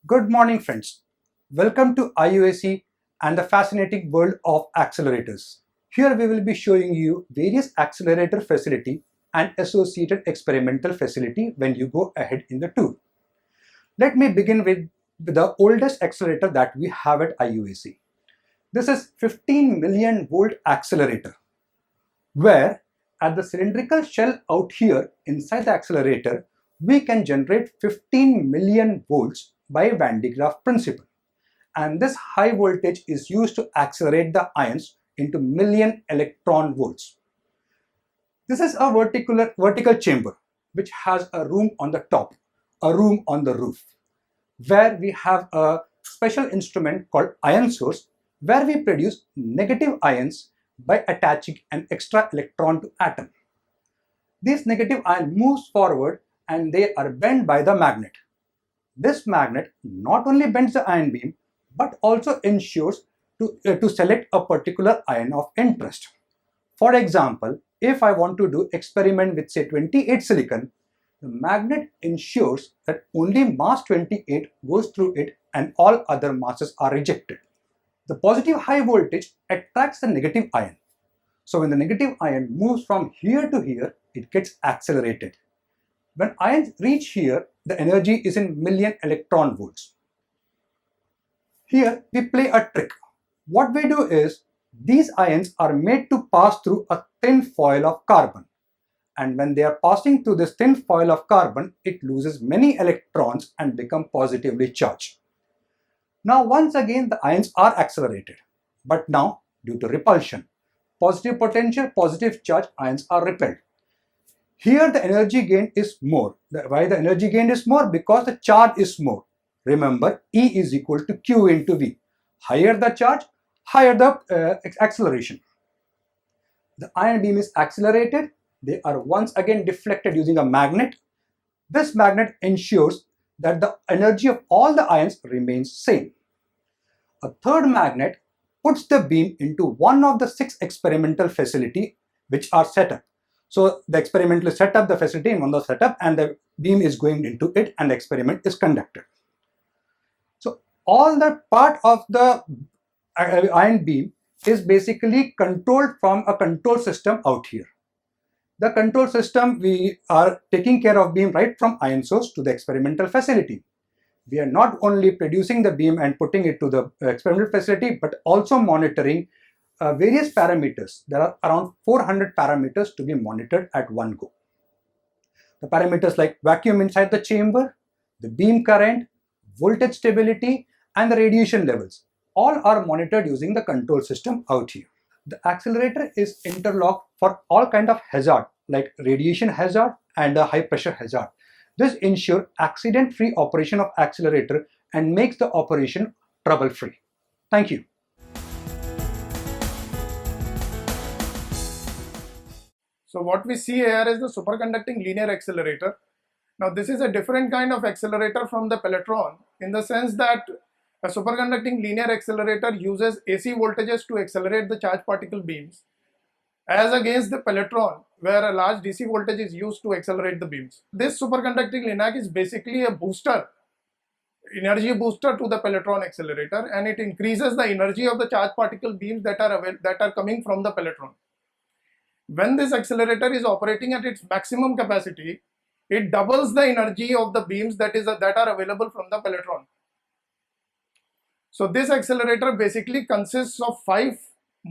Good morning, friends. Welcome to IUAC and the fascinating world of accelerators. Here we will be showing you various accelerator facility and associated experimental facility when you go ahead in the tour. Let me begin with the oldest accelerator that we have at IUAC. This is 15 million volt accelerator, where at the cylindrical shell out here inside the accelerator, we can generate 15 million volts by Van de Graaff principle. And this high voltage is used to accelerate the ions into million electron volts. This is a vertical chamber which has a room on the top, a room on the roof, where we have a special instrument called ion source, where we produce negative ions by attaching an extra electron to atom. This negative ion moves forward and they are bent by the magnet. This magnet not only bends the ion beam but also ensures to select a particular ion of interest. For example, if I want to do experiment with say 28 silicon, the magnet ensures that only mass 28 goes through it and all other masses are rejected. The positive high voltage attracts the negative ion. So when the negative ion moves from here to here, it gets accelerated. When ions reach here, the energy is in million electron volts. Here we play a trick. What we do is, these ions are made to pass through a thin foil of carbon. And when they are passing through this thin foil of carbon, it loses many electrons and becomes positively charged. Now once again the ions are accelerated. But now due to repulsion, positive potential, positive charge, ions are repelled. Here the energy gain is more. Why the energy gain is more? Because the charge is more. Remember, E is equal to Q into V. Higher the charge, higher the acceleration. The ion beam is accelerated. They are once again deflected using a magnet. This magnet ensures that the energy of all the ions remains same. A third magnet puts the beam into one of the 6 experimental facilities which are set up. So the experimental set up the facility in one of the setup and the beam is going into it and the experiment is conducted. So all the part of the ion beam is basically controlled from a control system out here. The control system, we are taking care of beam right from ion source to the experimental facility. We are not only producing the beam and putting it to the experimental facility, but also monitoring various parameters. There are around 400 parameters to be monitored at one go. The parameters like vacuum inside the chamber, the beam current, voltage stability, and the radiation levels all are monitored using the control system out here. The accelerator is interlocked for all kind of hazard like radiation hazard and a high pressure hazard. This ensures accident-free operation of accelerator and makes the operation trouble-free. Thank you. So what we see here is the superconducting linear accelerator. Now this is a different kind of accelerator from the pelletron in the sense that a superconducting linear accelerator uses AC voltages to accelerate the charged particle beams, as against the pelletron where a large DC voltage is used to accelerate the beams. This superconducting linac is basically a booster, energy booster to the pelletron accelerator, and it increases the energy of the charged particle beams that are coming from the pelletron. When this accelerator is operating at its maximum capacity, it doubles the energy of the beams that are available from the pelletron. So this accelerator basically consists of 5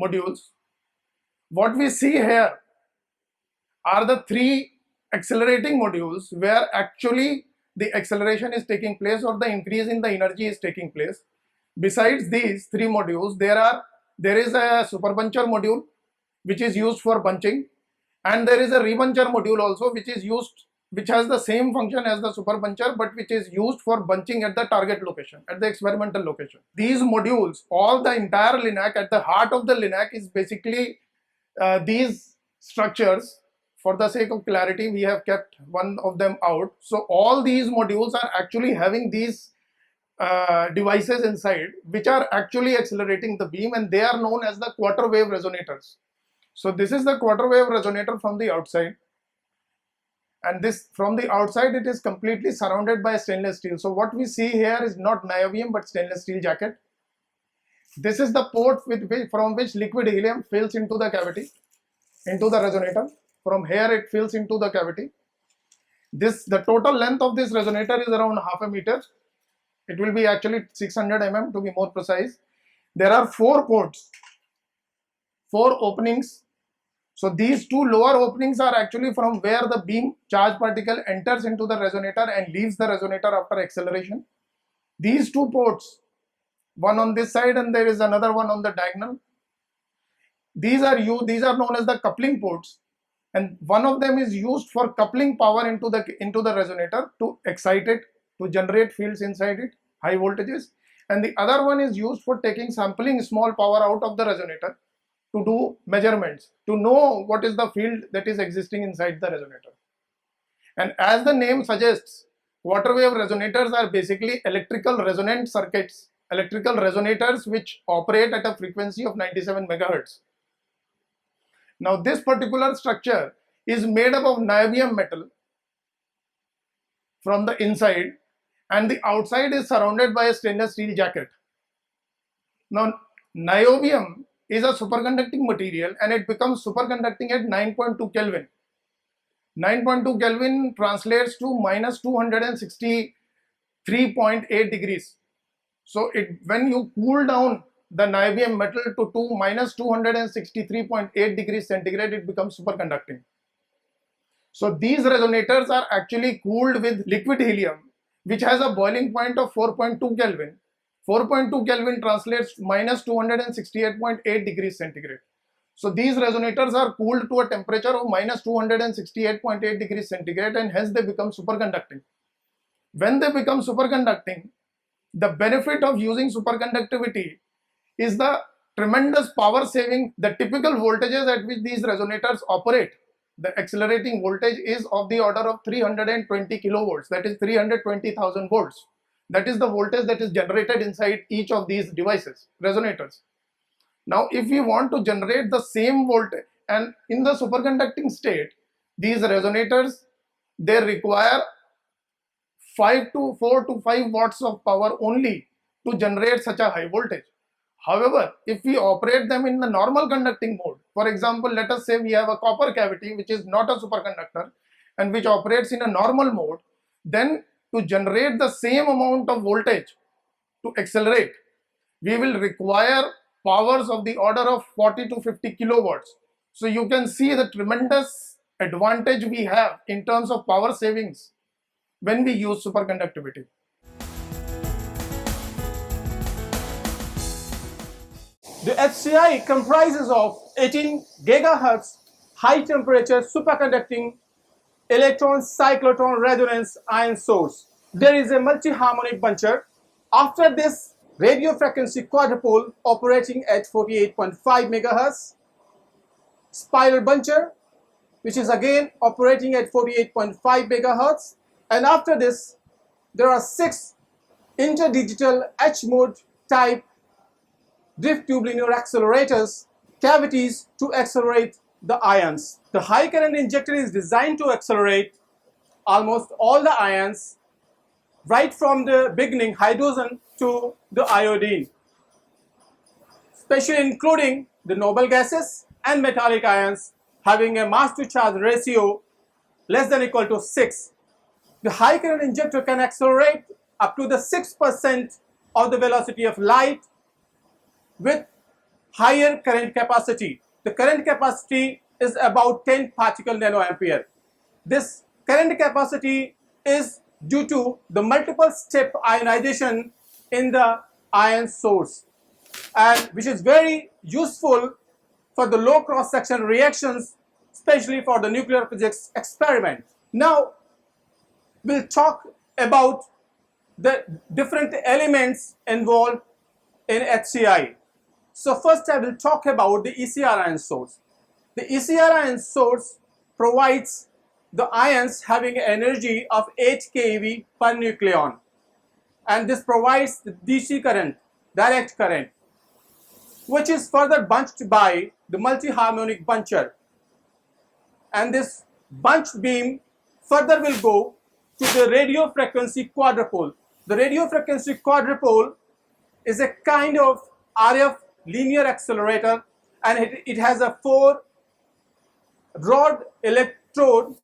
modules. What we see here are the 3 accelerating modules where actually the acceleration is taking place or the increase in the energy is taking place. Besides these 3 modules, there is a super buncher module which is used for bunching, and there is a rebuncher module also which has the same function as the super buncher but which is used for bunching at the target location, at the experimental location. These modules, all the entire linac, at the heart of the linac is basically these structures. For the sake of clarity, we have kept one of them out. So all these modules are actually having these devices inside which are actually accelerating the beam, and they are known as the quarter wave resonators. So this is the quarter wave resonator from the outside. and this from the outside it is completely surrounded by stainless steel. So what we see here is not niobium but stainless steel jacket. This is the port from which liquid helium fills into the cavity, into the resonator. From here it fills into the cavity. The total length of this resonator is around half a meter. It will be actually 600 mm to be more precise. There are 4 ports, 4 openings. So these 2 lower openings are actually from where the beam charge particle enters into the resonator and leaves the resonator after acceleration. These 2 ports, one on this side and there is another one on the diagonal. These are known as the coupling ports, and one of them is used for coupling power into the resonator to excite it, to generate fields inside it, high voltages, and the other one is used for sampling small power out of the resonator to do measurements, to know what is the field that is existing inside the resonator. And as the name suggests, quarter wave resonators are basically electrical resonant circuits, electrical resonators which operate at a frequency of 97 megahertz. Now this particular structure is made up of niobium metal from the inside, and the outside is surrounded by a stainless steel jacket. Now niobium is a superconducting material and it becomes superconducting at 9.2 Kelvin. 9.2 Kelvin translates to minus 263.8 degrees. So when you cool down the niobium metal to minus 263.8 degrees centigrade, it becomes superconducting. So these resonators are actually cooled with liquid helium, which has a boiling point of 4.2 Kelvin. 4.2 Kelvin translates minus 268.8 degrees centigrade. So these resonators are cooled to a temperature of minus 268.8 degrees centigrade, and hence they become superconducting. When they become superconducting, the benefit of using superconductivity is the tremendous power saving. The typical voltages at which these resonators operate, the accelerating voltage is of the order of 320 kilovolts, that is 320,000 volts. That is the voltage that is generated inside each of these devices, resonators. Now if we want to generate the same voltage, and in the superconducting state, these resonators, they require 4 to 5 watts of power only to generate such a high voltage. However, if we operate them in the normal conducting mode, for example, let us say we have a copper cavity which is not a superconductor and which operates in a normal mode, then to generate the same amount of voltage to accelerate, we will require powers of the order of 40 to 50 kilowatts. So you can see the tremendous advantage we have in terms of power savings when we use superconductivity. The HCI comprises of 18 gigahertz high temperature superconducting electron cyclotron resonance ion source. There is a multi-harmonic buncher. After this, radio frequency quadrupole operating at 48.5 megahertz, spiral buncher which is again operating at 48.5 megahertz, and after this there are 6 interdigital H-mode type drift tube linear accelerators, cavities to accelerate the ions. The high current injector is designed to accelerate almost all the ions right from the beginning, hydrogen to the iodine, especially including the noble gases and metallic ions having a mass to charge ratio less than or equal to 6. The high current injector can accelerate up to the 6% of the velocity of light with higher current capacity. The current capacity is about 10 particle nanoampere. This current capacity is due to the multiple step ionization in the ion source, and which is very useful for the low cross section reactions, especially for the nuclear physics experiment. Now we'll talk about the different elements involved in HCI. So first I will talk about the ECR ion source. The ECR ion source provides the ions having an energy of 8 keV per nucleon, and this provides the DC current, direct current, which is further bunched by the multi-harmonic buncher, and this bunched beam further we'll go to the radio frequency quadrupole. The radio frequency quadrupole is a kind of RF linear accelerator, and it has a 4 rod electrode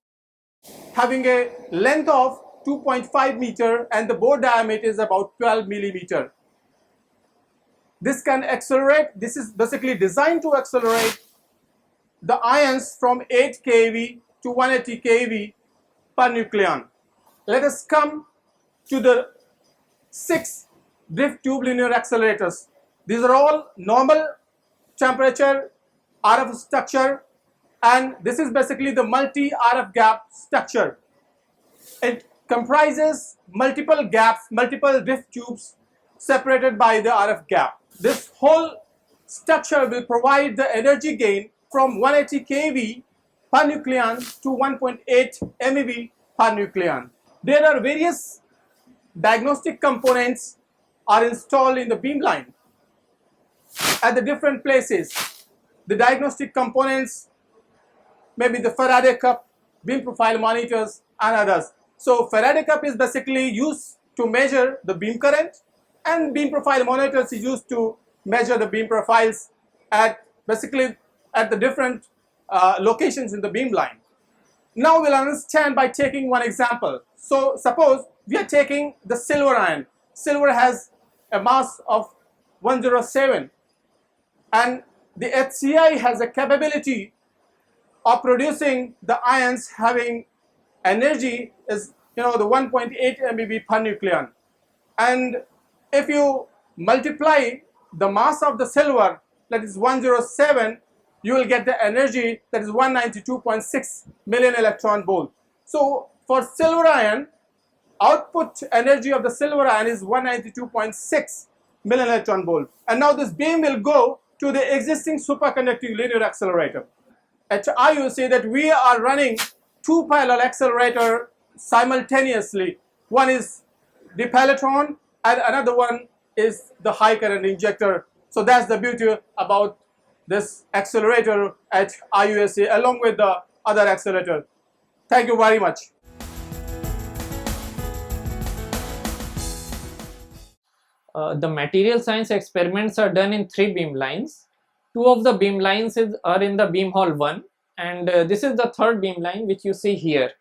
having a length of 2.5 meter and the bore diameter is about 12 millimeter. This can accelerate, this is basically designed to accelerate the ions from 8 keV to 180 keV per nucleon. Let us come to the 6 drift tube linear accelerators. These are all normal temperature RF structure, and this is basically the multi RF gap structure. It comprises multiple gaps, multiple drift tubes separated by the RF gap. This whole structure will provide the energy gain from 180 kV per nucleon to 1.8 MeV per nucleon. There are various diagnostic components are installed in the beamline at the different places. The diagnostic components may be the Faraday cup, beam profile monitors and others. So Faraday cup is basically used to measure the beam current, and beam profile monitors is used to measure the beam profiles at basically at the different locations in the beamline. Now we'll understand by taking one example. So suppose we are taking the silver ion. Silver has a mass of 107 and the HCI has a capability of producing the ions having energy is the 1.8 MeV per nucleon. And if you multiply the mass of the silver, that is 107, you will get the energy that is 192.6 million electron volt. So for silver ion, output energy of the silver ion is 192.6 million electron volt. And now this beam will go to the existing superconducting linear accelerator. At IUC that we are running 2 parallel accelerator simultaneously. One is the pelletron and another one is the high current injector. So that's the beauty about this accelerator at IUSA along with the other accelerator. Thank you very much. The material science experiments are done in 3 beam lines. 2 of the beam lines are in the beam hall 1, and this is the 3rd beam line which you see here.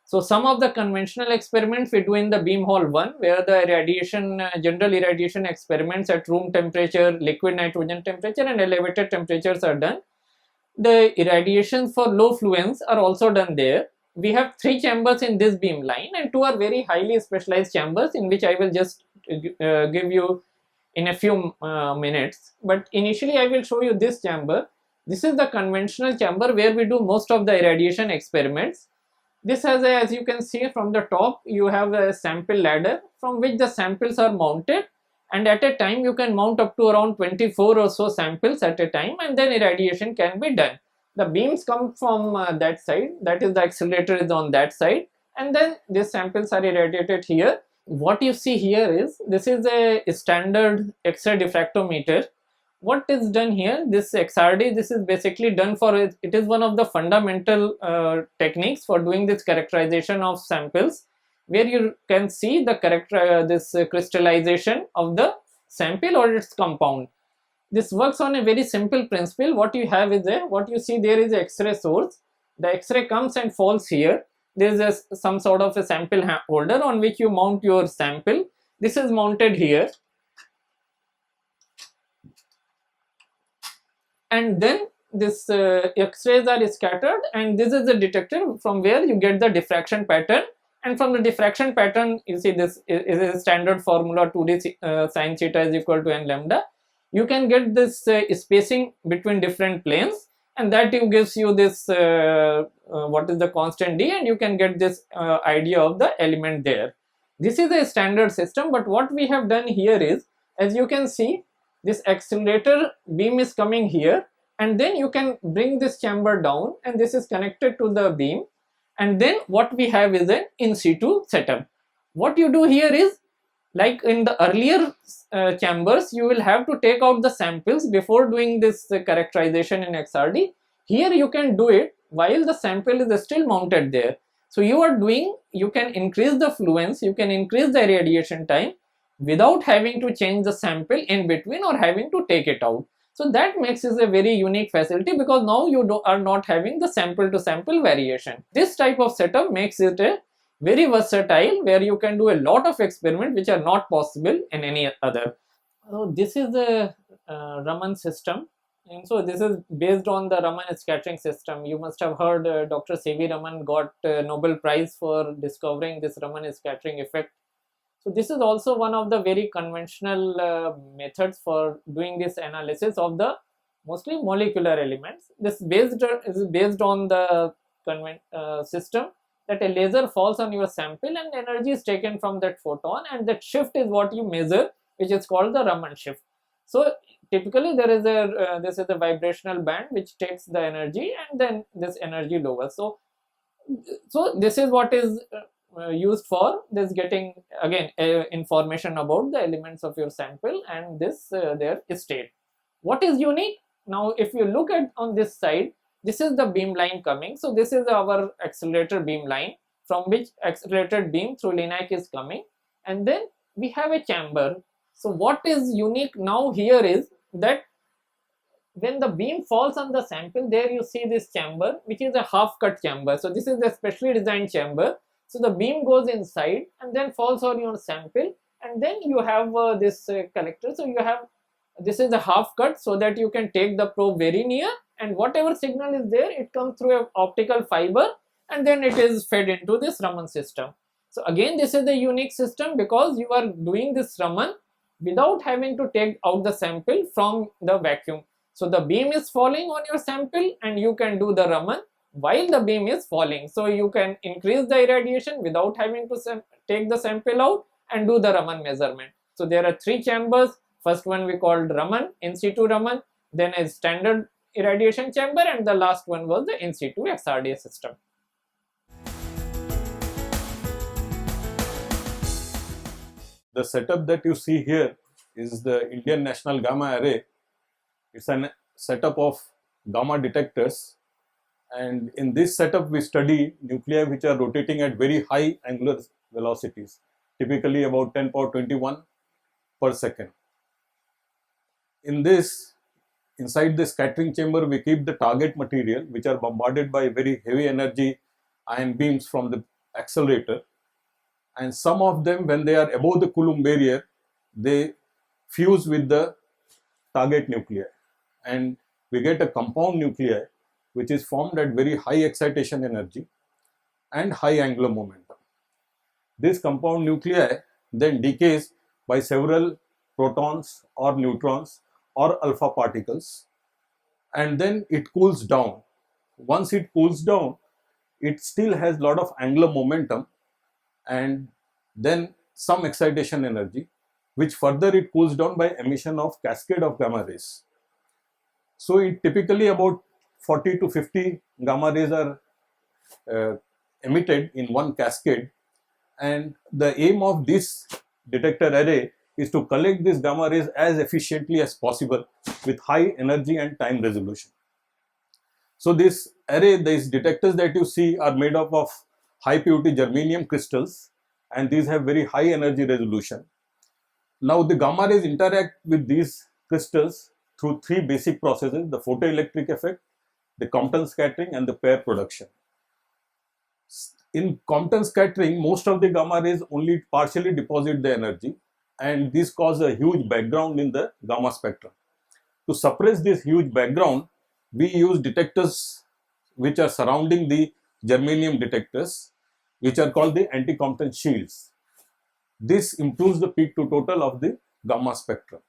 So some of the conventional experiments we do in the beam hall 1, where the irradiation, general irradiation experiments at room temperature, liquid nitrogen temperature and elevated temperatures are done. The irradiations for low fluence are also done there. We have 3 chambers in this beam line and 2 are very highly specialized chambers, in which I will just give you in a few minutes. But initially I will show you this chamber. This is the conventional chamber where we do most of the irradiation experiments. This has a, as you can see from the top, you have a sample ladder from which the samples are mounted, and at a time you can mount up to around 24 or so samples at a time, and then irradiation can be done. The beams come from that side, that is the accelerator is on that side, and then these samples are irradiated here. What you see here is, this is a standard X-ray diffractometer. What is done here, this XRD, this is basically done for, it is one of the fundamental techniques for doing this characterization of samples, where you can see the crystallization of the sample or its compound. This works on a very simple principle. What you have is what you see there is a X-ray source. The X-ray comes and falls here. There is some sort of a sample holder on which you mount your sample. This is mounted here. And then this X-rays are scattered, and this is the detector from where you get the diffraction pattern. And from the diffraction pattern, you see this is a standard formula 2d sin theta is equal to n lambda. You can get this spacing between different planes, and that gives you this what is the constant d, and you can get this idea of the element there. This is a standard system, but what we have done here is, as you can see, this accelerator beam is coming here, and then you can bring this chamber down, and this is connected to the beam, and then what we have is an in situ setup. What you do here is, like in the earlier chambers, you will have to take out the samples before doing this characterization in XRD. Here you can do it while the sample is still mounted there. So you can increase the fluence, you can increase the irradiation time without having to change the sample in between or having to take it out. So that makes it a very unique facility, because now you are not having the sample to sample variation. This type of setup makes it a very versatile, where you can do a lot of experiments which are not possible in any other. So this is the Raman system, and so this is based on the Raman scattering system. You must have heard Dr. C.V. Raman got Nobel Prize for discovering this Raman scattering effect. So this is also one of the very conventional methods for doing this analysis of the mostly molecular elements. This is based on the system that a laser falls on your sample and energy is taken from that photon, and that shift is what you measure, which is called the Raman shift. So typically there is a this is a vibrational band which takes the energy, and then this energy lowers. So this is what is used for this getting again information about the elements of your sample and this their state. What is unique now, if you look at on this side, this is the beam line coming. So this is our accelerator beam line from which accelerated beam through LINAC is coming, and then we have a chamber. So what is unique now here is that when the beam falls on the sample, there you see this chamber, which is a half cut chamber. So this is a specially designed chamber. So the beam goes inside and then falls on your sample, and then you have this collector. So you have, this is a half cut, so that you can take the probe very near, and whatever signal is there, it comes through an optical fiber, and then it is fed into this Raman system. So again, this is the unique system, because you are doing this Raman without having to take out the sample from the vacuum. So the beam is falling on your sample and you can do the Raman while the beam is falling. So you can increase the irradiation without having to take the sample out and do the Raman measurement. So there are 3 chambers. First one we called Raman, in situ Raman, then a standard irradiation chamber, and the last one was the in situ XRD system. The setup that you see here is the Indian National Gamma Array. It's a setup of gamma detectors, and in this setup we study nuclei which are rotating at very high angular velocities, typically about 10 power 21 per second. In this, inside the scattering chamber, we keep the target material which are bombarded by very heavy energy ion beams from the accelerator, and some of them, when they are above the Coulomb barrier, they fuse with the target nuclei, and we get a compound nuclei which is formed at very high excitation energy and high angular momentum. This compound nuclei then decays by several protons or neutrons or alpha particles, and then it cools down. Once it cools down, it still has a lot of angular momentum and then some excitation energy, which further it cools down by emission of cascade of gamma rays. So it typically about 40 to 50 gamma rays are emitted in one cascade, and the aim of this detector array is to collect these gamma rays as efficiently as possible with high energy and time resolution. So this array, these detectors that you see are made up of high purity germanium crystals, and these have very high energy resolution. Now the gamma rays interact with these crystals through 3 basic processes: the photoelectric effect, the Compton scattering, and the pair production. In Compton scattering, most of the gamma rays only partially deposit the energy, and this causes a huge background in the gamma spectrum. To suppress this huge background, we use detectors which are surrounding the germanium detectors, which are called the anti-Compton shields. This improves the peak to total of the gamma spectrum.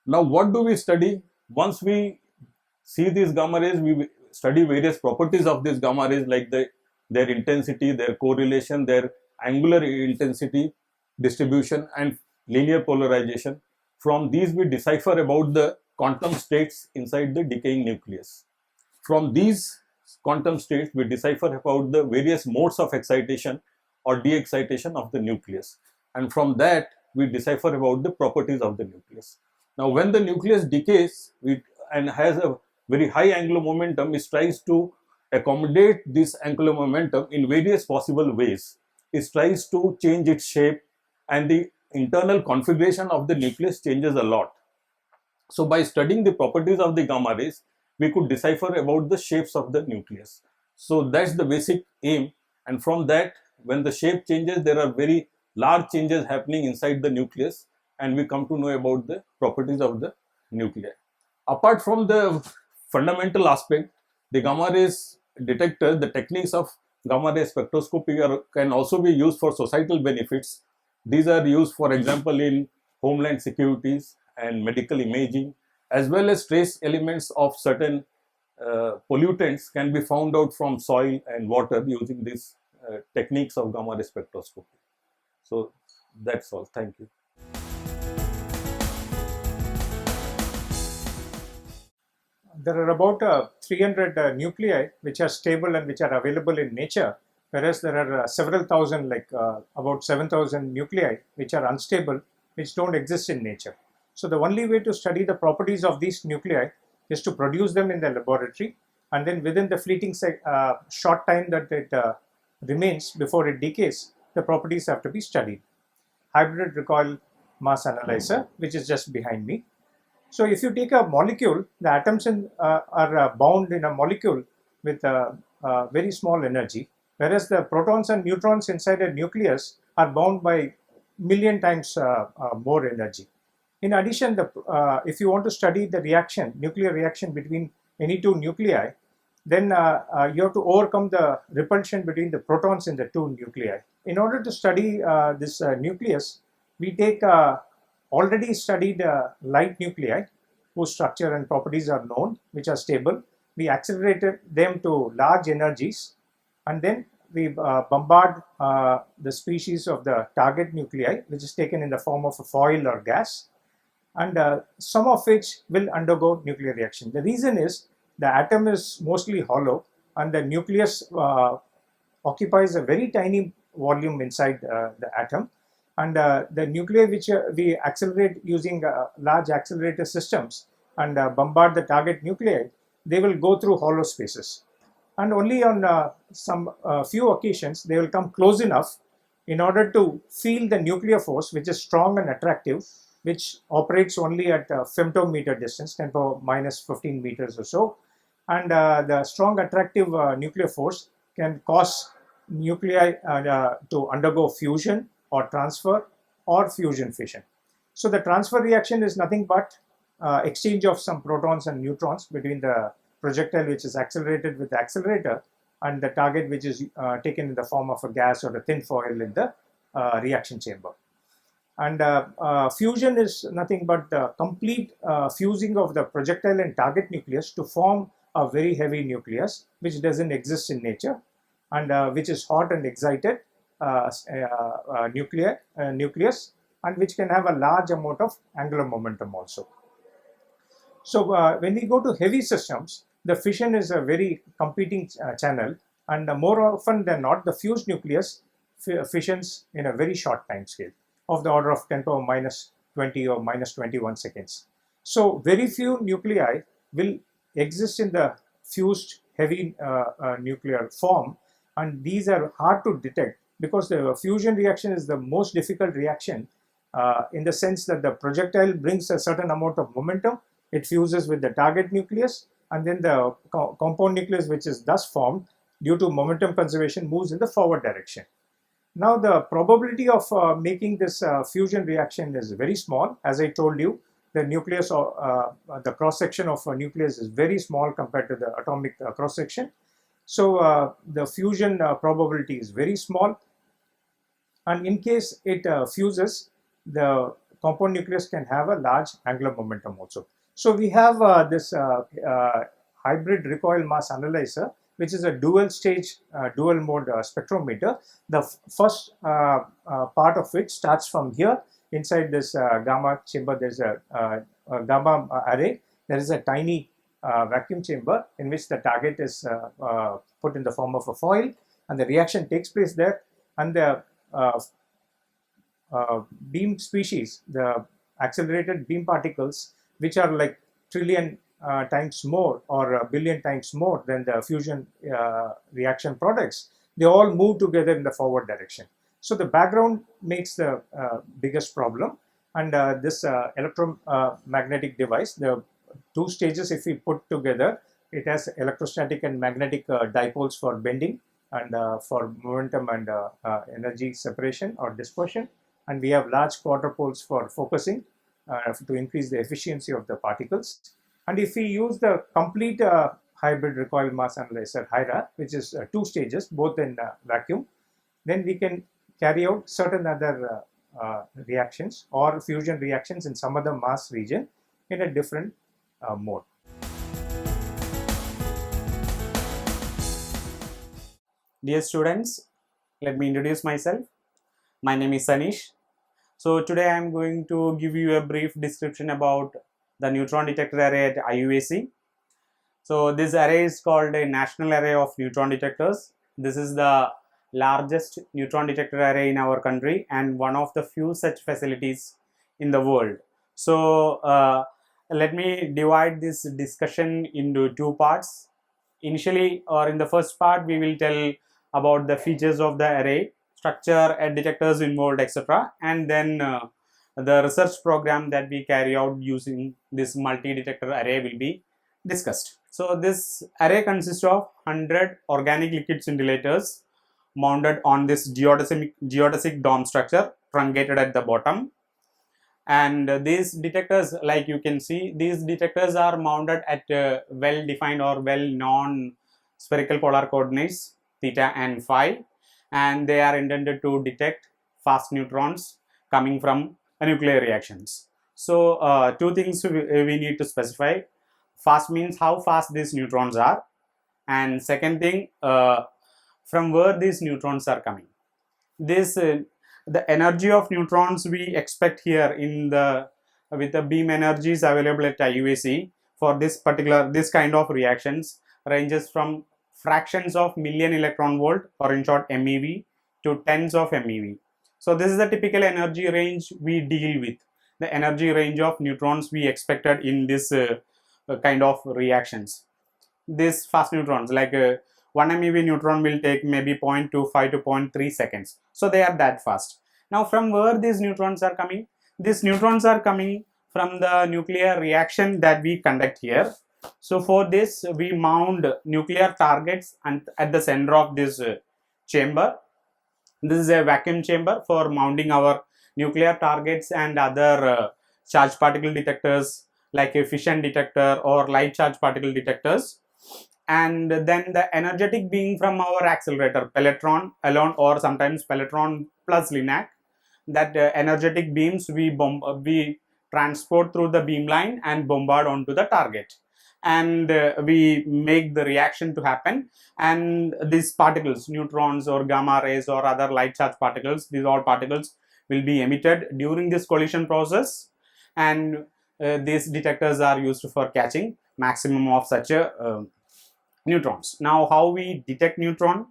Now what do we study? Once we see these gamma rays, we study various properties of these gamma rays, like their intensity, their correlation, their angular intensity distribution, and linear polarization. From these we decipher about the quantum states inside the decaying nucleus. From these quantum states we decipher about the various modes of excitation or de-excitation of the nucleus, and from that we decipher about the properties of the nucleus. Now when the nucleus decays and has a very high angular momentum, it tries to accommodate this angular momentum in various possible ways. It tries to change its shape, and the internal configuration of the nucleus changes a lot. So by studying the properties of the gamma rays, we could decipher about the shapes of the nucleus. So that's the basic aim, and from that, when the shape changes, there are very large changes happening inside the nucleus, and we come to know about the properties of the nuclei. Apart from the fundamental aspect, the gamma rays detector, the techniques of gamma ray spectroscopy can also be used for societal benefits. These are used, for example, in homeland securities and medical imaging, as well as trace elements of certain pollutants can be found out from soil and water using these techniques of gamma ray spectroscopy. So that's all. Thank you. There are about 300 nuclei which are stable and which are available in nature, whereas there are several thousand, like about 7,000 nuclei which are unstable, which don't exist in nature. So the only way to study the properties of these nuclei is to produce them in the laboratory, and then within the fleeting short time that it remains before it decays, the properties have to be studied. Hybrid recoil mass analyzer, which is just behind me. So if you take a molecule, the atoms are bound in a molecule with a very small energy, whereas the protons and neutrons inside a nucleus are bound by million times more energy. In addition, if you want to study the reaction, nuclear reaction between any two nuclei, then you have to overcome the repulsion between the protons in the two nuclei. In order to study this nucleus, we take already studied light nuclei whose structure and properties are known, which are stable. We accelerated them to large energies, and then we bombard the species of the target nuclei, which is taken in the form of a foil or gas, and some of which will undergo nuclear reaction. The reason is the atom is mostly hollow, and the nucleus occupies a very tiny volume inside the atom, and the nuclei which we accelerate using large accelerator systems and bombard the target nuclei, they will go through hollow spaces, and only on some few occasions they will come close enough in order to feel the nuclear force, which is strong and attractive, which operates only at femtometer distance, 10 power minus 15 meters or so, and the strong attractive nuclear force can cause nuclei to undergo fusion or transfer or fusion fission. So the transfer reaction is nothing but exchange of some protons and neutrons between the projectile which is accelerated with the accelerator and the target which is taken in the form of a gas or a thin foil in the reaction chamber. And fusion is nothing but the complete fusing of the projectile and target nucleus to form a very heavy nucleus which doesn't exist in nature, and which is hot and excited nucleus, and which can have a large amount of angular momentum also. So when we go to heavy systems, the fission is a very competing channel, and more often than not, the fused nucleus fissions in a very short time scale of the order of 10 power minus 20 or minus 21 seconds. So very few nuclei will exist in the fused heavy nuclear form, and these are hard to detect because the fusion reaction is the most difficult reaction in the sense that the projectile brings a certain amount of momentum, it fuses with the target nucleus, and then the compound nucleus which is thus formed due to momentum conservation moves in the forward direction. Now the probability of making this fusion reaction is very small. As I told you, the nucleus or the cross section of a nucleus is very small compared to the atomic cross section. So the fusion probability is very small, and in case it fuses, the compound nucleus can have a large angular momentum also. So we have this hybrid recoil mass analyzer, which is a dual stage, dual mode spectrometer. The first part of which starts from here. Inside this gamma chamber, there's a gamma array. There is a tiny vacuum chamber in which the target is put in the form of a foil, and the reaction takes place there, and the beam species, the accelerated beam particles, which are like trillion times more or a billion times more than the fusion reaction products, they all move together in the forward direction. So the background makes the biggest problem. And this electromagnetic device, the two stages, if we put together, it has electrostatic and magnetic dipoles for bending and for momentum and energy separation or dispersion. And we have large quadrupoles for focusing to increase the efficiency of the particles. And if we use the complete hybrid recoil mass analyzer HYRA, which is two stages, both in vacuum, then we can carry out certain other reactions or fusion reactions in some other mass region in a different mode. Dear students, let me introduce myself. My name is Sanish. So today I am going to give you a brief description about the neutron detector array at IUAC. So this array is called a national array of neutron detectors. This is the largest neutron detector array in our country and one of the few such facilities in the world. So let me divide this discussion into two parts. Initially, or in the first part, we will tell about the features of the array, structure, detectors involved, etc. And then the research program that we carry out using this multi-detector array will be discussed. So this array consists of 100 organic liquid scintillators mounted on this geodesic dome structure truncated at the bottom. And these detectors, like you can see, these detectors are mounted at well-defined or well-known spherical polar coordinates theta and phi, and they are intended to detect fast neutrons coming from nuclear reactions. So two things we need to specify. Fast means how fast these neutrons are, and second thing, from where these neutrons are coming. This the energy of neutrons we expect here in the with the beam energies available at IUAC for this kind of reactions ranges from fractions of million electron volt, or in short MeV, to tens of MeV. So this is the typical energy range we deal with, the energy range of neutrons we expected in this kind of reactions. These fast neutrons, like 1 MeV neutron will take maybe 0.25 to 0.3 seconds. So they are that fast. Now from where these neutrons are coming? These neutrons are coming from the nuclear reaction that we conduct here. So for this we mount nuclear targets and at the center of this chamber. This is a vacuum chamber for mounting our nuclear targets and other charged particle detectors like a fission detector or light charge particle detectors. And then the energetic being from our accelerator, Pelletron alone or sometimes Pelletron plus LINAC, that energetic beams we transport through the beamline and bombard onto the target, and we make the reaction to happen, and these particles, neutrons or gamma rays or other light charge particles, these all particles will be emitted during this collision process, and these detectors are used for catching maximum of such neutrons. Now how we detect neutron?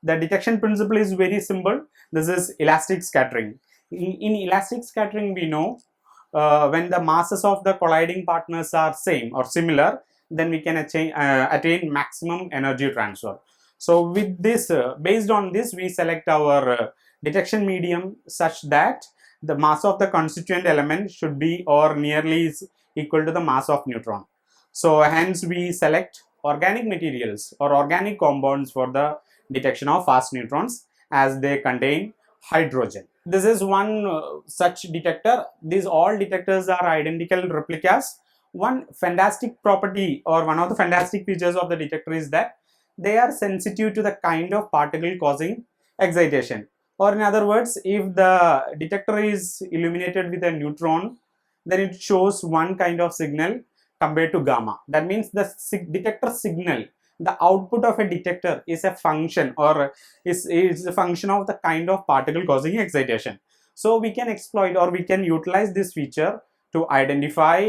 The detection principle is very simple. This is elastic scattering. In elastic scattering, we know when the masses of the colliding partners are same or similar, then we can attain maximum energy transfer. So with this, based on this, we select our detection medium such that the mass of the constituent element should be or nearly is equal to the mass of neutron. So hence we select organic materials or organic compounds for the detection of fast neutrons, as they contain hydrogen. This is one such detector. These all detectors are identical replicas. One fantastic property or one of the fantastic features of the detector is that they are sensitive to the kind of particle causing excitation. Or in other words, if the detector is illuminated with a neutron, then it shows one kind of signal compared to gamma. That means the detector signal, the output of a detector is a function or is a function of the kind of particle causing excitation. So we can exploit or we can utilize this feature to identify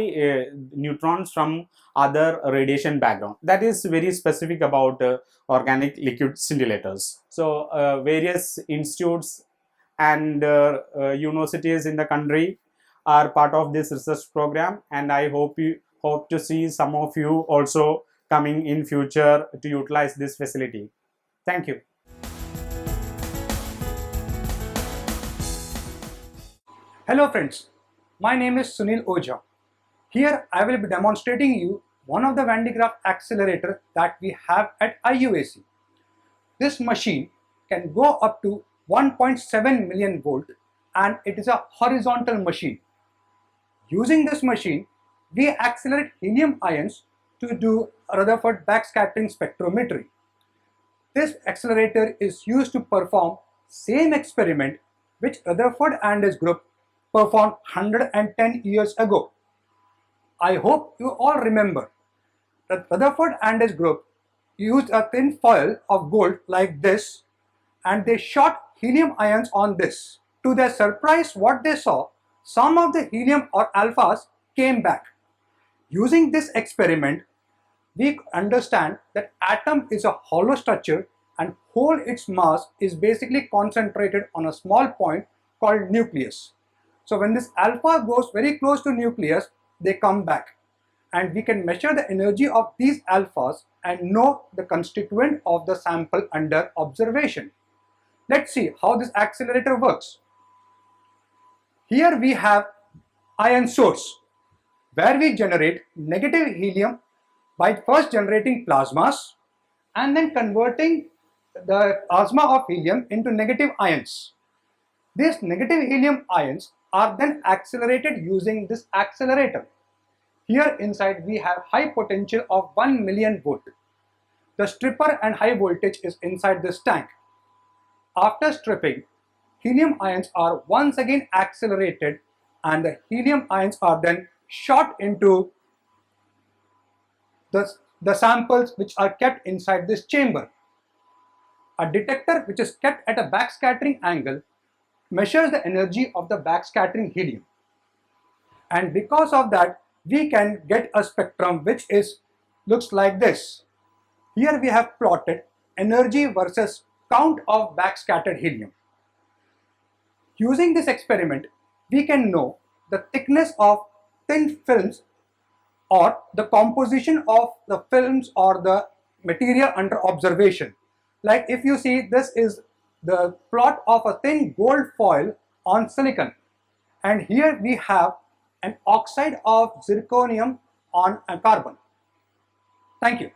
neutrons from other radiation background. That is very specific about organic liquid scintillators. So various institutes and universities in the country are part of this research program, and I hope hope to see some of you also coming in future to utilize this facility. Thank you. Hello friends, my name is Sunil Ojha. Here I will be demonstrating you one of the Van de Graaff accelerator that we have at IUAC. This machine can go up to 1.7 million volt and it is a horizontal machine. Using this machine, we accelerate helium ions to do Rutherford backscattering spectrometry. This accelerator is used to perform same experiment which Rutherford and his group performed 110 years ago. I hope you all remember that Rutherford and his group used a thin foil of gold like this and they shot helium ions on this. To their surprise, what they saw, some of the helium or alphas came back. Using this experiment, we understand that atom is a hollow structure and whole its mass is basically concentrated on a small point called nucleus. So when this alpha goes very close to nucleus, they come back and we can measure the energy of these alphas and know the constituent of the sample under observation. Let's see how this accelerator works. Here we have ion source where we generate negative helium by first generating plasmas and then converting the plasma of helium into negative ions. These negative helium ions are then accelerated using this accelerator. Here inside we have high potential of 1 million volt. The stripper and high voltage is inside this tank. After stripping, helium ions are once again accelerated and the helium ions are then shot into the samples which are kept inside this chamber. A detector which is kept at a backscattering angle measures the energy of the backscattering helium. And because of that, we can get a spectrum which looks like this. Here we have plotted energy versus count of backscattered helium. Using this experiment, we can know the thickness of thin films or the composition of the films or the material under observation. Like if you see, this is the plot of a thin gold foil on silicon, and here we have an oxide of zirconium on a carbon. Thank you.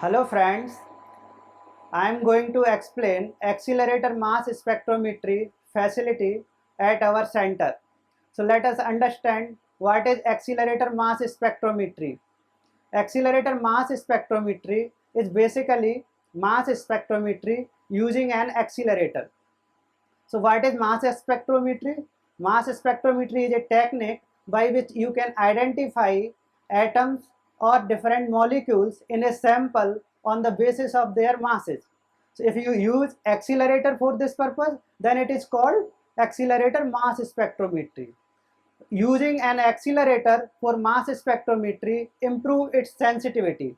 Hello friends, I am going to explain accelerator mass spectrometry facility at our center. So let us understand what is accelerator mass spectrometry. Accelerator mass spectrometry is basically mass spectrometry using an accelerator. So what is mass spectrometry? Mass spectrometry is a technique by which you can identify atoms or different molecules in a sample on the basis of their masses. So if you use accelerator for this purpose, then it is called accelerator mass spectrometry. Using an accelerator for mass spectrometry improve its sensitivity.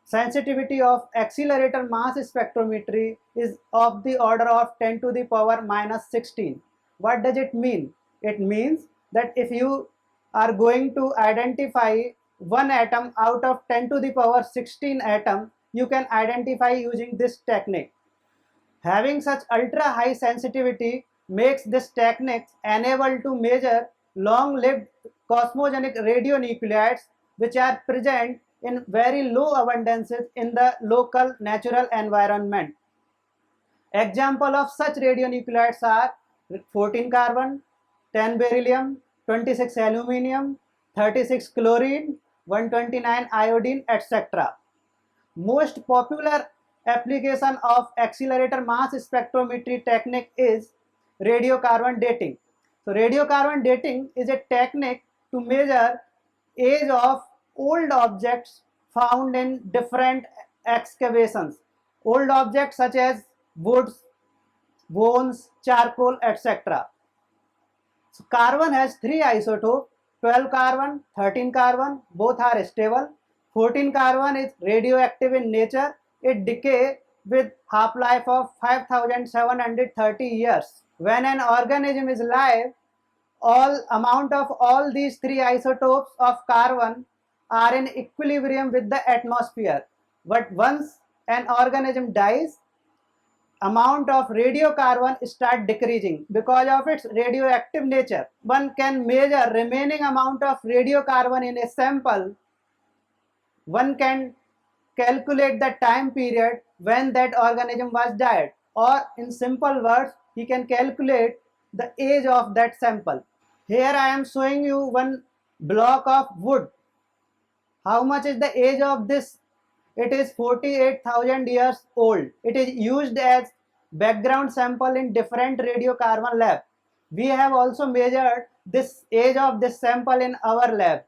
Sensitivity of accelerator mass spectrometry is of the order of 10 to the power minus 16. What does it mean? It means that if you are going to identify one atom out of 10 to the power 16 atom, you can identify using this technique. Having such ultra high sensitivity makes this technique enable to measure long-lived cosmogenic radionuclides which are present in very low abundances in the local natural environment. Example of such radionuclides are 14 carbon, 10 beryllium, 26 aluminium, 36 chlorine, 129 iodine, etc. Most popular application of accelerator mass spectrometry technique is radiocarbon dating. So radiocarbon dating is a technique to measure age of old objects found in different excavations. Old objects such as woods, bones, charcoal, etc. So carbon has three isotopes, 12 carbon, 13 carbon, both are stable. 14 carbon is radioactive in nature. It decays with half-life of 5730 years. When an organism is live, all these three isotopes of carbon are in equilibrium with the atmosphere. But once an organism dies, amount of radiocarbon start decreasing because of its radioactive nature. One can measure remaining amount of radiocarbon in a sample. One can calculate the time period when that organism was died, or in simple words, he can calculate the age of that sample. Here I am showing you one block of wood. How much is the age of this? It is 48,000 years old. It is used as background sample in different radiocarbon lab. We have also measured this age of this sample in our lab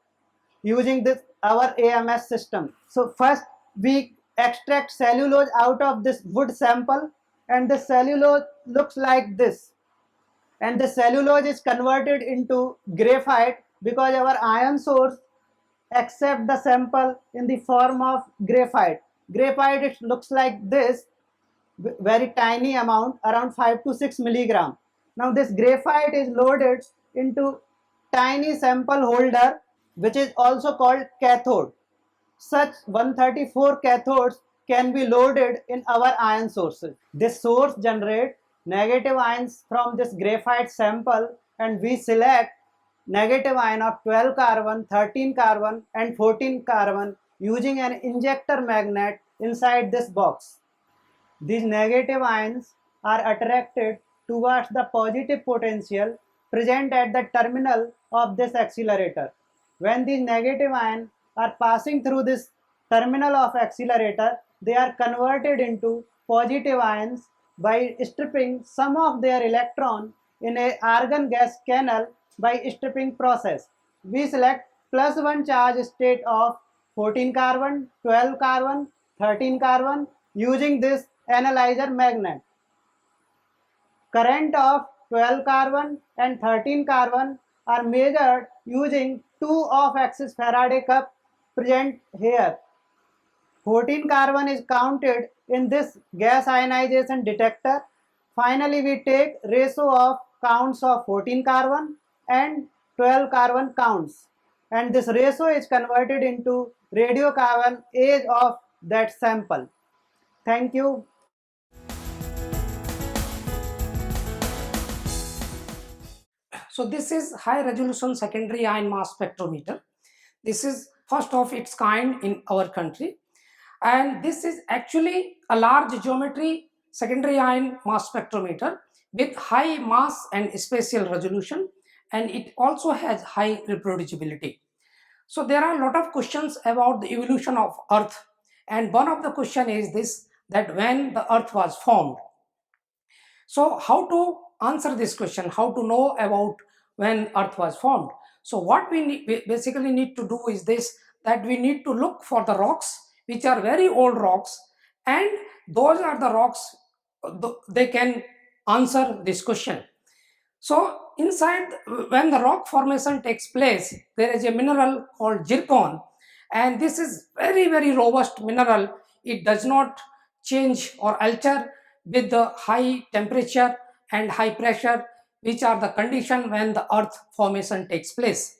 using this our AMS system. So first we extract cellulose out of this wood sample, and the cellulose looks like this. And the cellulose is converted into graphite because our ion source accept the sample in the form of graphite. Graphite, it looks like this, very tiny amount, around 5 to 6 milligram. Now this graphite is loaded into tiny sample holder, which is also called cathode. Such 134 cathodes can be loaded in our ion sources. This source generates negative ions from this graphite sample, and we select negative ion of 12 carbon, 13 carbon and 14 carbon using an injector magnet inside this box. These negative ions are attracted towards the positive potential present at the terminal of this accelerator. When these negative ions are passing through this terminal of accelerator, they are converted into positive ions by stripping some of their electron in a argon gas canal by stripping process. We select +1 charge state of 14 carbon, 12 carbon, 13 carbon using this analyzer magnet. Current of 12 carbon and 13 carbon are measured using 2 off-axis Faraday cup present here. 14 carbon is counted in this gas ionization detector. Finally, we take ratio of counts of 14 carbon and 12 carbon counts, and this ratio is converted into radiocarbon age of that sample. Thank you. So this is high resolution secondary ion mass spectrometer. This is first of its kind in our country, and this is actually a large geometry secondary ion mass spectrometer with high mass and spatial resolution, and it also has high reproducibility. So there are a lot of questions about the evolution of Earth, and one of the question is this, that when the Earth was formed. So how to answer this question, how to know about when Earth was formed? So what we basically need to do is this, that we need to look for the rocks which are very old rocks, and those are the rocks they can answer this question. So inside, when the rock formation takes place, there is a mineral called zircon, and this is very robust mineral. It does not change or alter with the high temperature and high pressure, which are the condition when the earth formation takes place.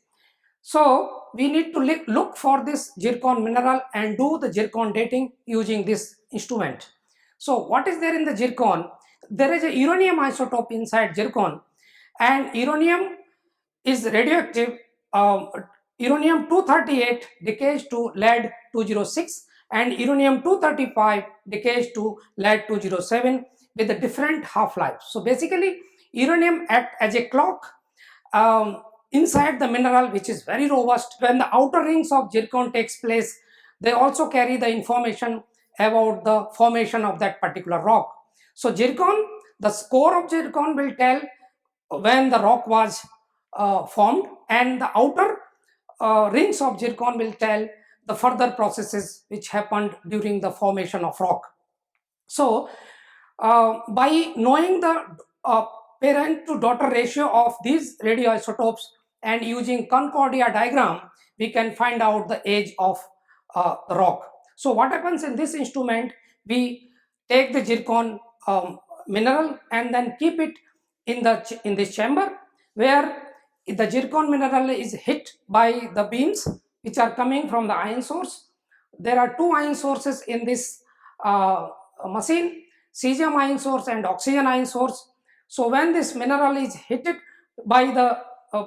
So we need to look for this zircon mineral and do the zircon dating using this instrument. So what is there in the zircon? There is a uranium isotope inside zircon, and uranium is radioactive. Uranium 238 decays to lead 206, and uranium 235 decays to lead 207 with a different half-life. So basically uranium acts as a clock inside the mineral, which is very robust. When the outer rings of zircon takes place, they also carry the information about the formation of that particular rock. So zircon, the core of zircon will tell when the rock was formed, and the outer rings of zircon will tell the further processes which happened during the formation of rock. So by knowing the parent to daughter ratio of these radioisotopes and using Concordia diagram, we can find out the age of the rock. So what happens in this instrument, we take the zircon mineral and then keep it in this chamber, where the zircon mineral is hit by the beams which are coming from the ion source. There are two ion sources in this machine, cesium ion source and oxygen ion source. So when this mineral is hit by the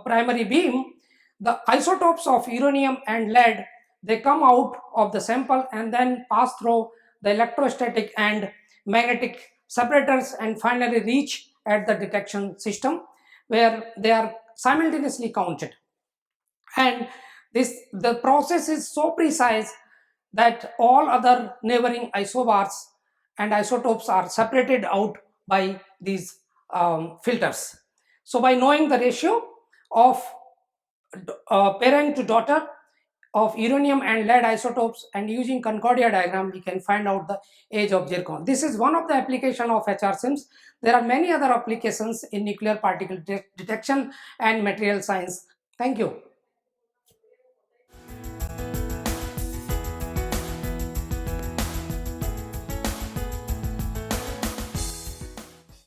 primary beam, the isotopes of uranium and lead, they come out of the sample and then pass through the electrostatic and magnetic separators and finally reach at the detection system, where they are simultaneously counted. And the process is so precise that all other neighboring isobars and isotopes are separated out by these filters. So by knowing the ratio of parent to daughter of uranium and lead isotopes and using Concordia diagram, we can find out the age of zircon. This is one of the application of HR SIMS. There are many other applications in nuclear particle detection and material science. Thank you.